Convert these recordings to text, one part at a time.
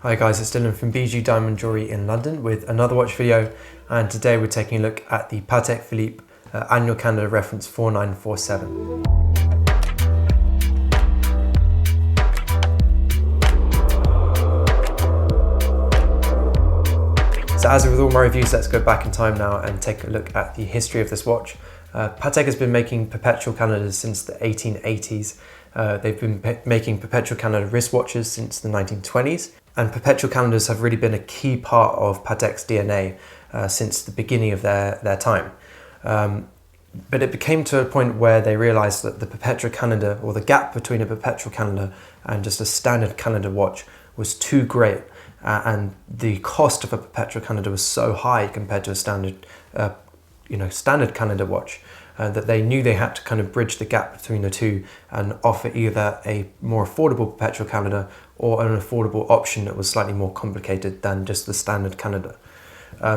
Hi guys, it's Dylan from Bijou Diamond Jewellery in London with another watch video, and today we're taking a look at the Patek Philippe Annual Calendar reference 4947. So as with all my reviews, let's go back in time now and take a look at the history of this watch. Patek has been making perpetual calendars since the 1880s. They've been making perpetual calendar wristwatches since the 1920s, and perpetual calendars have really been a key part of Patek's DNA since the beginning of their time. But it became to a point where they realized that the perpetual calendar, or the gap between a perpetual calendar and just a standard calendar watch, was too great, and the cost of a perpetual calendar was so high compared to a standard calendar watch, that they knew they had to kind of bridge the gap between the two and offer either a more affordable perpetual calendar or an affordable option that was slightly more complicated than just the standard calendar.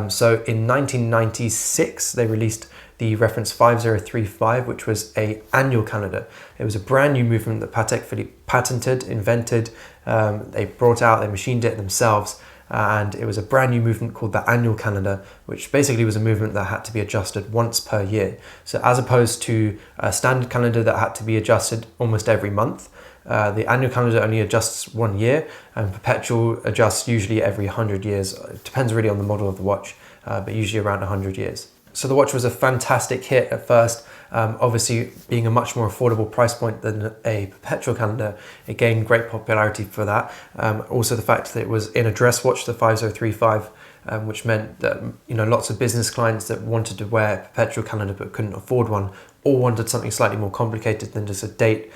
So in 1996, they released the reference 5035, which was an annual calendar. It was a brand new movement that Patek Philippe patented, invented. They brought out, they machined it themselves, and it was a brand new movement called the annual calendar, which basically was a movement that had to be adjusted once per year. So as opposed to a standard calendar that had to be adjusted almost every month, the annual calendar only adjusts 1 year, and perpetual adjusts usually every 100 years. It depends really on the model of the watch, but usually around 100 years. So the watch was a fantastic hit at first. Obviously, being a much more affordable price point than a perpetual calendar, it gained great popularity for that. Also the fact that it was in a dress watch, the 5035, which meant that lots of business clients that wanted to wear a perpetual calendar but couldn't afford one, or wanted something slightly more complicated than just a date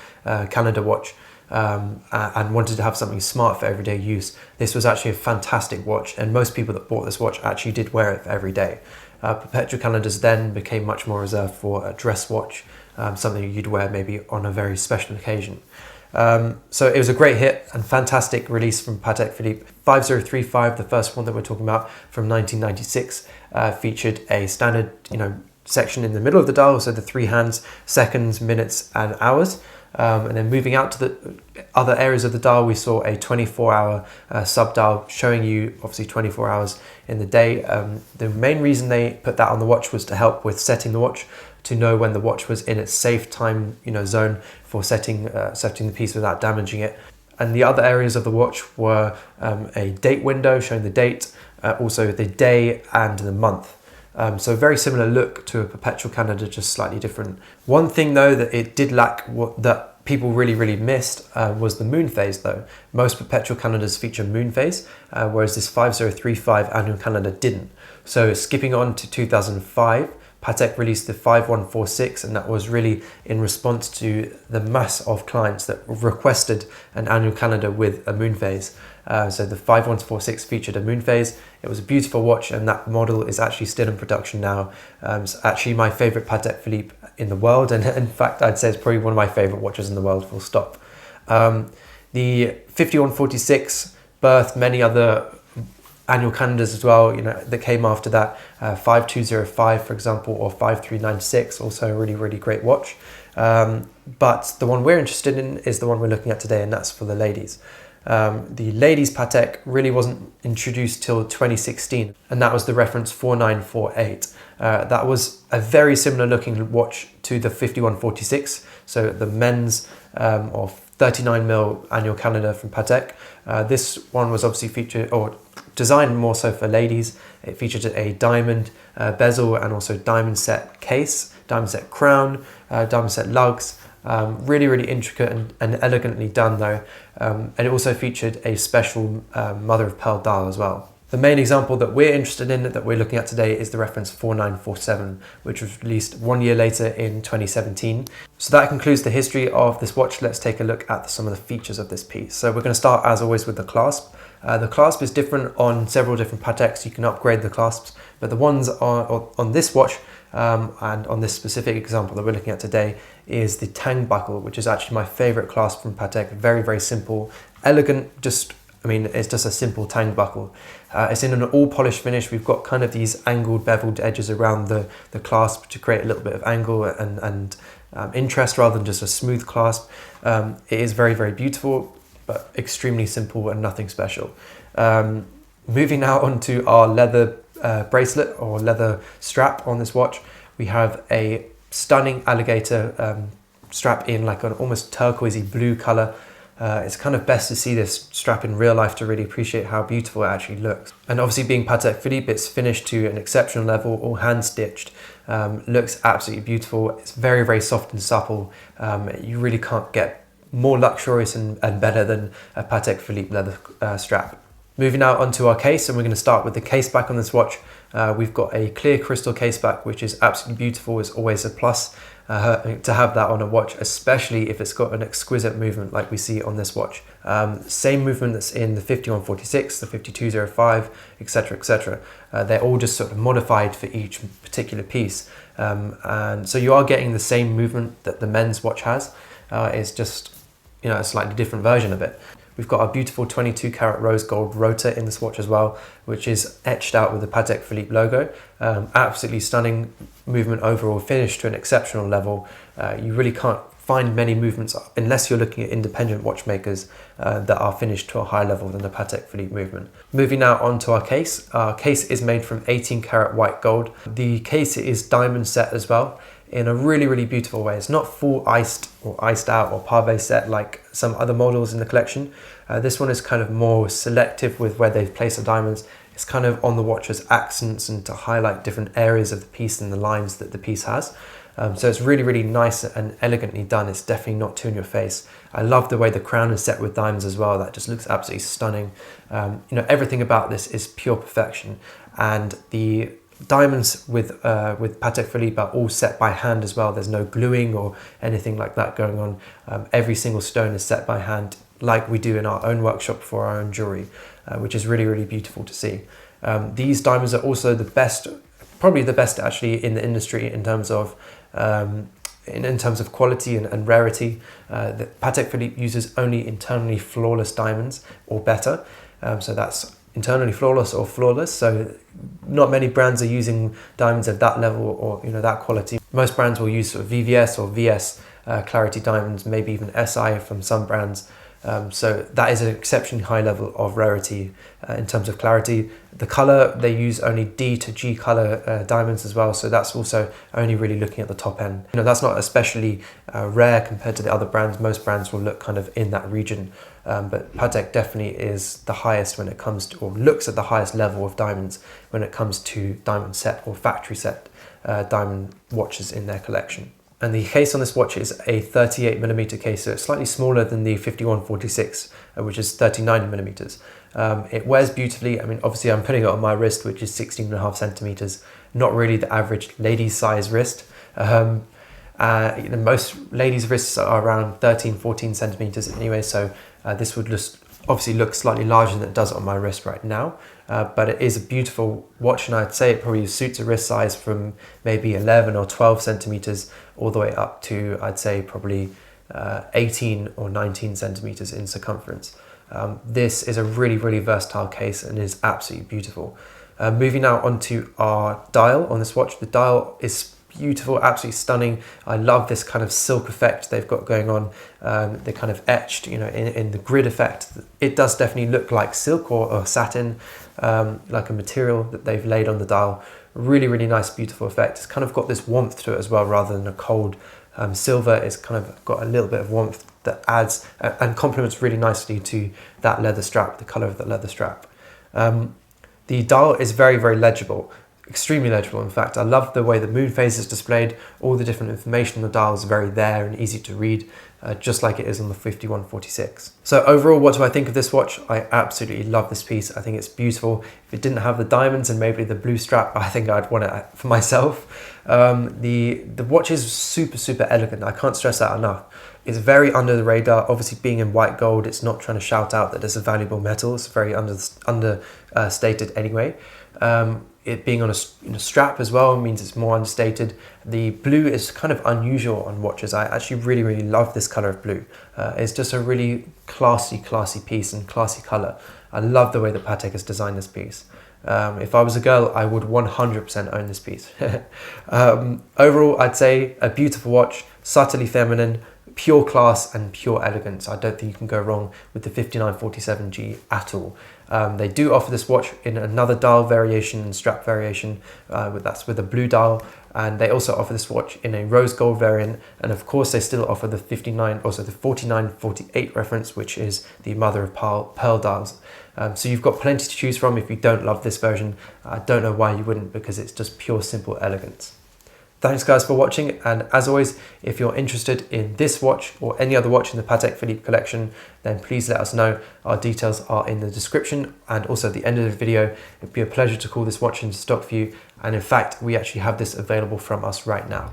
calendar watch, and wanted to have something smart for everyday use. This was actually a fantastic watch, and most people that bought this watch actually did wear it for every day. Perpetual calendars then became much more reserved for a dress watch, something you'd wear maybe on a very special occasion. So it was a great hit and fantastic release from Patek Philippe. 5035, the first one that we're talking about, from 1996, featured a standard section in the middle of the dial, so the three hands, seconds, minutes and hours. And then moving out to the other areas of the dial, we saw a 24-hour sub-dial showing you obviously 24 hours in the day. The main reason they put that on the watch was to help with setting the watch, to know when the watch was in its safe time zone for setting the piece without damaging it. And the other areas of the watch were a date window showing the date, also the day and the month. So a very similar look to a perpetual calendar, just slightly different. One thing though that it did lack, that people really missed, was the moon phase though. Most perpetual calendars feature moon phase, whereas this 5035 annual calendar didn't. So skipping on to 2005, Patek released the 5146, and that was really in response to the mass of clients that requested an annual calendar with a moon phase. So the 5146 featured a moon phase. It was a beautiful watch, and that model is actually still in production now. It's actually my favorite Patek Philippe in the world, and in fact I'd say it's probably one of my favorite watches in the world, full stop. The 5146 birthed many other annual calendars as well, that came after that. 5205, for example, or 5396, also a really great watch. But the one we're interested in is the one we're looking at today, and that's for the ladies. The ladies Patek really wasn't introduced till 2016, and that was the reference 4948. That was a very similar looking watch to the 5146, so the men's or 39mm annual calendar from Patek. This one was obviously featured, or designed more so for ladies. It featured a diamond bezel and also diamond set case, diamond set crown, diamond set lugs. Really intricate and elegantly done though. And it also featured a special mother of pearl dial as well. The main example that we're interested in, that we're looking at today, is the reference 4947, which was released 1 year later in 2017. So that concludes the history of this watch. Let's take a look at some of the features of this piece. So we're going to start as always with the clasp. The clasp is different on several different Pateks. You can upgrade the clasps, but the ones on this watch and on this specific example that we're looking at today is the tang buckle, which is actually my favorite clasp from Patek. Very simple, elegant, it's just a simple tang buckle. It's in an all polished finish. We've got kind of these angled beveled edges around the clasp to create a little bit of angle and interest rather than just a smooth clasp. It is very beautiful. but extremely simple and nothing special. Moving now onto our leather bracelet or leather strap on this watch, we have a stunning alligator strap in like an almost turquoisey blue color. It's kind of best to see this strap in real life to really appreciate how beautiful it actually looks. And obviously being Patek Philippe, it's finished to an exceptional level, all hand stitched. Looks absolutely beautiful. It's very, very soft and supple. You really can't get more luxurious and better than a Patek Philippe leather strap. Moving now onto our case, and we're going to start with the case back on this watch. We've got a clear crystal case back, which is absolutely beautiful. It's always a plus to have that on a watch, especially if it's got an exquisite movement like we see on this watch. Same movement that's in the 5146, the 5205, etc., etc. They're all just sort of modified for each particular piece. And so you are getting the same movement that the men's watch has. It's just, a slightly different version of it. We've got our beautiful 22 karat rose gold rotor in this watch as well, which is etched out with the Patek Philippe logo. Absolutely stunning movement overall, finished to an exceptional level. You really can't find many movements unless you're looking at independent watchmakers that are finished to a higher level than the Patek Philippe movement. Moving now onto our case. Our case is made from 18 karat white gold. The case is diamond set as well, in a really, really beautiful way. It's not full iced or iced out or pave set like some other models in the collection. This one is kind of more selective with where they've placed the diamonds. It's kind of on the watch as accents and to highlight different areas of the piece and the lines that the piece has. So it's really, really nice and elegantly done. It's definitely not too in your face. I love the way the crown is set with diamonds as well. That just looks absolutely stunning. Everything about this is pure perfection. And the diamonds with Patek Philippe are all set by hand as well. There's no gluing or anything like that going on. Every single stone is set by hand like we do in our own workshop for our own jewelry, which is really, really beautiful to see. These diamonds are also the best, probably the best actually in the industry in terms of quality and rarity. The Patek Philippe uses only internally flawless diamonds or better. So that's internally flawless or flawless. So not many brands are using diamonds of that level or that quality. Most brands will use sort of VVS or VS clarity diamonds, maybe even SI from some brands. So that is an exceptionally high level of rarity in terms of clarity. The color, they use only D to G color diamonds as well, so that's also only really looking at the top end. That's not especially rare compared to the other brands. Most brands will look kind of in that region, but Patek definitely is the highest when it comes to, or looks at the highest level of diamonds when it comes to diamond set or factory set diamond watches in their collection. And the case on this watch is a 38mm case, so it's slightly smaller than the 5146, which is 39mm. It wears beautifully. I mean, obviously I'm putting it on my wrist, which is 16.5 centimeters, not really the average lady's size wrist. Most ladies' wrists are around 13-14 centimeters anyway, so this would just obviously look slightly larger than it does on my wrist right now. But it is a beautiful watch, and I'd say it probably suits a wrist size from maybe 11 or 12 centimeters all the way up to, I'd say, probably 18 or 19 centimeters in circumference. This is a really, really versatile case and is absolutely beautiful. Moving now onto our dial on this watch. The dial is beautiful, absolutely stunning. I love this kind of silk effect they've got going on. They're kind of etched, in the grid effect. It does definitely look like silk or satin, like a material that they've laid on the dial. Really, really nice, beautiful effect. It's kind of got this warmth to it as well, rather than a cold silver. It's kind of got a little bit of warmth that adds and complements really nicely to that leather strap, the color of the leather strap. The dial is very, very legible. Extremely legible, in fact. I love the way the moon phase is displayed. All the different information on the dial is very there and easy to read, just like it is on the 5146. So overall, what do I think of this watch? I absolutely love this piece. I think it's beautiful. If it didn't have the diamonds and maybe the blue strap, I think I'd want it for myself. The watch is super, super elegant. I can't stress that enough. It's very under the radar. Obviously, being in white gold, it's not trying to shout out that it's a valuable metal. It's very understated anyway. It being on a strap as well means it's more understated. The blue is kind of unusual on watches. I actually really, really love this color of blue. It's just a really classy piece and classy color. I love the way that Patek has designed this piece. If I was a girl, I would 100% own this piece. Overall, I'd say a beautiful watch, subtly feminine, pure class and pure elegance. I don't think you can go wrong with the 5947G at all. They do offer this watch in another dial variation and strap variation, that's with a blue dial, and they also offer this watch in a rose gold variant, and of course they still offer the 4948 reference, which is the mother of pearl dials. So you've got plenty to choose from if you don't love this version. I don't know why you wouldn't, because it's just pure simple elegance. Thanks guys for watching, and as always, if you're interested in this watch or any other watch in the Patek Philippe collection, then please let us know. Our details are in the description and also at the end of the video. It'd be a pleasure to call this watch into stock for you, and in fact we actually have this available from us right now.